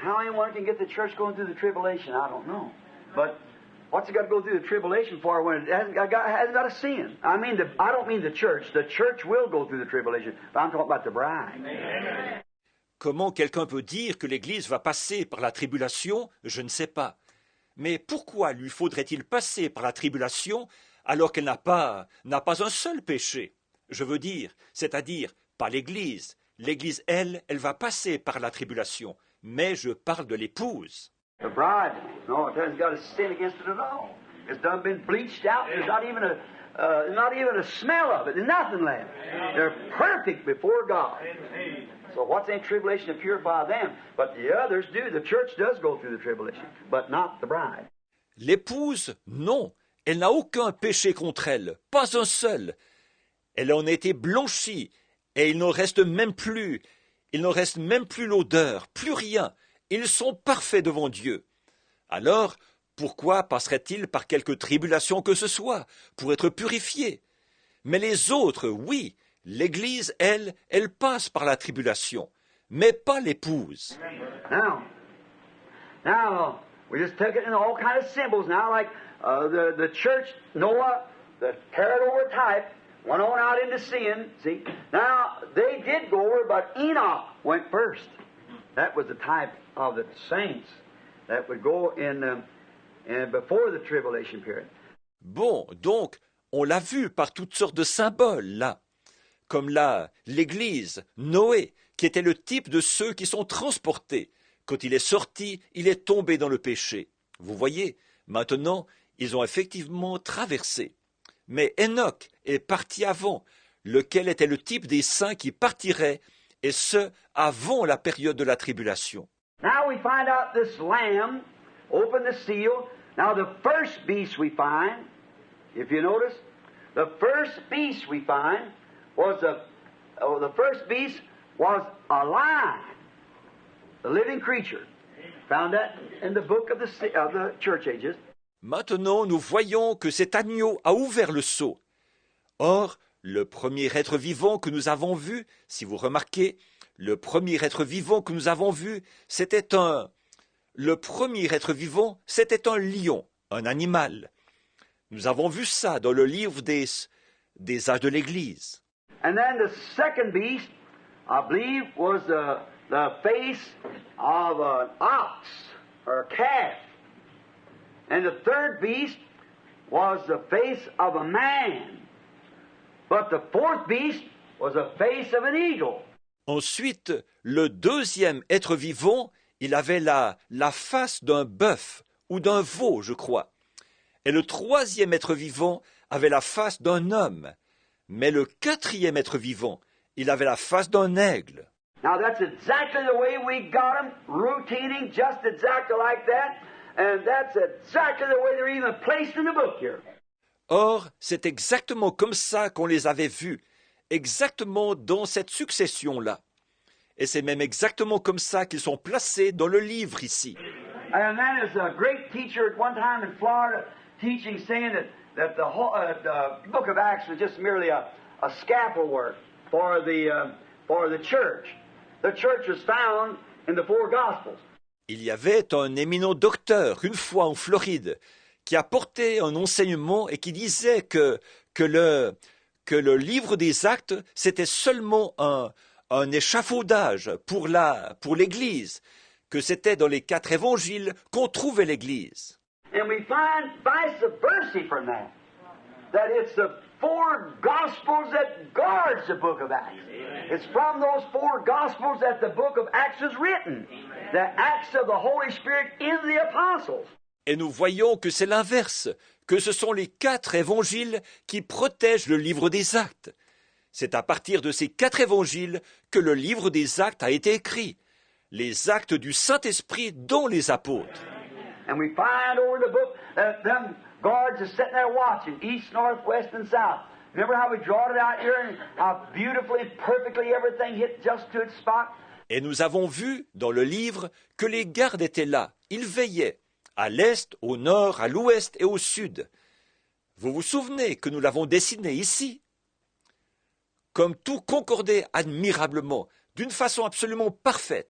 how anyone can get the church going through the tribulation, I don't know. But what's it got to go through the tribulation for when it hasn't got a sin? I don't mean the church. The church will go through the tribulation, but I'm talking about the bride. Amen. Comment quelqu'un peut dire que l'Église va passer par la tribulation, je ne sais pas. Mais pourquoi lui faudrait-il passer par la tribulation alors qu'elle n'a pas un seul péché? Je veux dire, c'est-à-dire pas l'Église. L'Église, elle va passer par la tribulation. Mais je parle de l'épouse. The bride, no, it hasn't got a sin against it at all. It's done been bleached out. There's not even a smell of it. There's nothing left. They're perfect before God. So what's in tribulation to purify them? But the others do. The church does go through the tribulation, but not the bride. L'épouse, non. Elle n'a aucun péché contre elle. Pas un seul. Elle en a été blanchie. Et il n'en reste même plus. Il n'en reste même plus l'odeur. Plus rien. Ils sont parfaits devant Dieu. Alors, pourquoi passerait-il par quelque tribulation que ce soit, pour être purifiés? Mais les autres, oui. L'Église, elle passe par la tribulation, mais pas l'épouse. Now, we just took it in all kinds of symbols now, like the church, Noah, the carried over type, went on out into sin, see? Now, they did go over, but Enoch went first. That was the type of the saints that would go in before the tribulation period. Bon, donc, on l'a vu par toutes sortes de symboles, là. Comme là, l'Église, Noé, qui était le type de ceux qui sont transportés. Quand il est sorti, il est tombé dans le péché. Vous voyez, maintenant, ils ont effectivement traversé. Mais Enoch est parti avant, lequel était le type des saints qui partiraient, et ce, avant la période de la tribulation. Now we find out this lamb opened the seal. Now the first beast we find, if you notice, the first beast we find was the first beast was a lion, a living creature. Found that in the book of the church ages. Maintenant, nous voyons que cet agneau a ouvert le sceau. Or, le premier être vivant que nous avons vu, si vous remarquez, le premier être vivant que nous avons vu, c'était un lion, un animal. Nous avons vu ça dans le livre des âges de l'Église. And then the second beast, I believe, was the face of an ox or a calf. And the third beast was the face of a man. But the fourth beast was the face of an eagle. Ensuite, le deuxième être vivant, il avait la face d'un bœuf ou d'un veau, je crois. Et le troisième être vivant avait la face d'un homme. Mais le quatrième être vivant, il avait la face d'un aigle. Now that's exactly the way we got them, routining just exactly like that, and that's exactly the way they're even placed in the book here. Or, c'est exactement comme ça qu'on les avait vus, exactement dans cette succession-là. Et c'est même exactement comme ça qu'ils sont placés dans le livre ici. And then there's a great teacher at one time in Florida teaching, saying that the book of Acts was just merely a scaffold work for the church. The church was found in the four Gospels. Il y avait un éminent docteur, une fois en Floride, qui apportait un enseignement et qui disait que le livre des Actes, c'était seulement un échafaudage pour l'Église, que c'était dans les 4 évangiles qu'on trouvait l'Église. And we find vice versa from that it's the 4 Gospels that guards the book of Acts. It's from those 4 Gospels that the book of Acts is written. The Acts of the Holy Spirit in the Apostles. Et nous voyons que c'est l'inverse, que ce sont les 4 évangiles qui protègent le livre des Actes. C'est à partir de ces 4 évangiles que le livre des Actes a été écrit. Les actes du Saint-Esprit dans les apôtres. And we find over the book that them guards are sitting there watching, east, north, west, and south. Remember how we drawed it out here and how beautifully, perfectly everything hit just to its spot? Et nous avons vu dans le livre que les gardes étaient là, ils veillaient, à l'est, au nord, à l'ouest et au sud. Vous vous souvenez que nous l'avons dessiné ici? Comme tout concordait admirablement, d'une façon absolument parfaite.